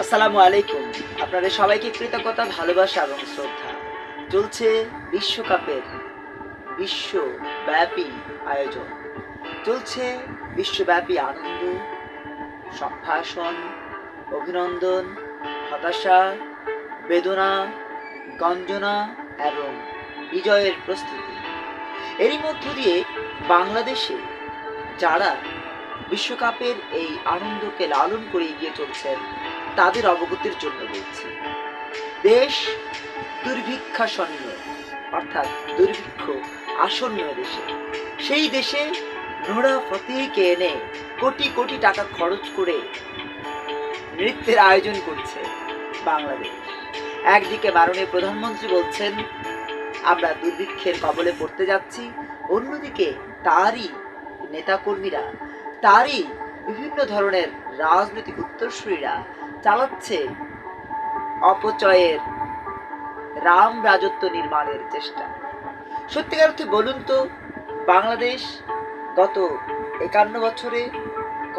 আসসালামু আলাইকুম। আপনাদের সবাইকে কৃতজ্ঞতা, ভালোবাসা এবং শ্রদ্ধা। চলছে বিশ্বকাপের বিশ্বব্যাপী আয়োজন, চলছে বিশ্বব্যাপী আনন্দ, সম্ভাষণ, অভিনন্দন, হতাশা, বেদনা, গঞ্জনা এবং বিজয়ের প্রস্তুতি। এরই মধ্য দিয়ে বাংলাদেশে যারা বিশ্বকাপের এই আনন্দকে লালন করে এগিয়ে চলছেন তাদের অবগতির জন্য বলছি, দেশ দুর্ভিক্ষাসন্ন, অর্থাৎ দুর্ভিক্ষ আসন্ন দেশে, সেই দেশে নোরা ফতেহিকে এনে কোটি কোটি টাকা খরচ করে নৃত্যের আয়োজন করছে বাংলাদেশ। একদিকে মাননীয় প্রধানমন্ত্রী বলছেন আমরা দুর্ভিক্ষের কবলে পড়তে যাচ্ছি, অন্যদিকে তারই নেতাকর্মীরা, তারই বিভিন্ন ধরনের রাজনৈতিক উত্তরসূরিরা চালাচ্ছে অপচয়ের রাম রাজত্ব নির্মাণের চেষ্টা। সত্যিকার অর্থে বলুন তো, বাংলাদেশ গত 51 বছরে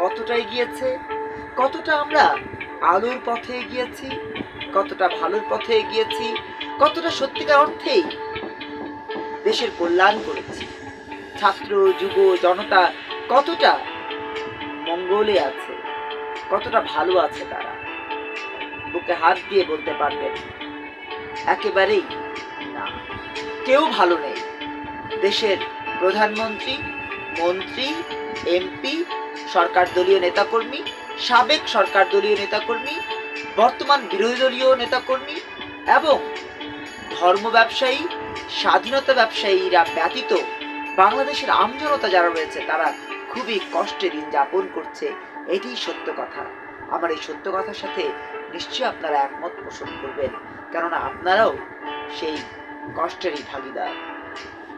কতটা এগিয়েছে? কতটা আমরা আলোর পথে এগিয়েছি? কতটা ভালোর পথে এগিয়েছি? কতটা সত্যিকার অর্থেই দেশের কল্যাণ করেছি? ছাত্র, যুব, জনতা কতটা মঙ্গলে আছে, কতটা ভালো আছে? তারা বুকে হাত দিয়ে বলতে পারবেন একেবারেই না, কেউ ভালো নেই। দেশের প্রধানমন্ত্রী, মন্ত্রী, এমপি, সরকার দলীয় নেতাকর্মী, সাবেক সরকার দলীয় নেতাকর্মী, বর্তমান বিরোধী দলীয় নেতাকর্মী এবং ধর্ম ব্যবসায়ী, স্বাধীনতা ব্যবসায়ীরা ব্যতীত বাংলাদেশের আমজনতা যারা রয়েছে তারা খুবই কষ্টে দিন যাপন করছে। এটি সত্য কথা। আমার এই সত্য কথার সাথে নিশ্চয়ই আপনারা একমত পোষণ করবেন, কেননা আপনারাও সেই কষ্টেরই ভাগিদার।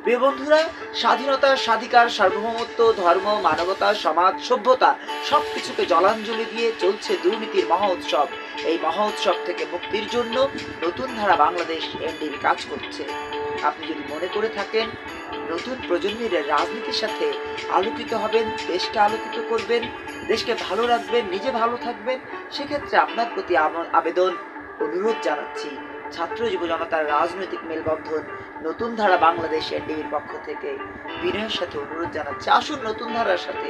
প্রিয় বন্ধুরা, স্বাধীনতা, স্বাধিকার, সার্বভৌমত্ব, ধর্ম, মানবতা, সমাজ, সভ্যতা সবকিছুকে জলাঞ্জলি দিয়ে চলছে দুর্নীতির মহা উৎসব। এই মহা উৎসব থেকে মুক্তির জন্য নতুন ধারা বাংলাদেশ এনডিবি কাজ করছে। আপনি যদি মনে করে থাকেন নতুন প্রজন্মের রাজনীতির সাথে আলোকিত হবেন, দেশকে আলোকিত করবেন, দেশকে ভালো রাখবেন, নিজে ভালো থাকবেন, সেক্ষেত্রে আপনার প্রতি আবেদন, অনুরোধ জানাচ্ছি, ছাত্র যুব জনতার রাজনৈতিক মেলবন্ধন নতুন ধারা বাংলাদেশ এনডিবির পক্ষ থেকে বিনয়ের সাথে অনুরোধ জানাচ্ছি, আসুন নতুন ধারার সাথে,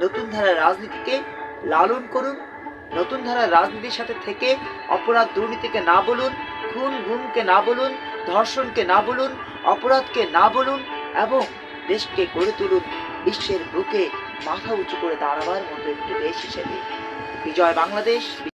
নতুন ধারার রাজনীতিকে লালন করুন। নতুন ধারার রাজনীতির সাথে থেকে অপরাধ দুর্নীতিকে না বলুন, খুন গুমকে না বলুন, ধর্ষণকে না বলুন, অপরাধকে না বলুন এবং দেশকে গড়ে তুলুন বিশ্বের বুকে মাথা উঁচু করে দাঁড়াবার মতো একটি দেশ হিসেবে। বিজয় বাংলাদেশ।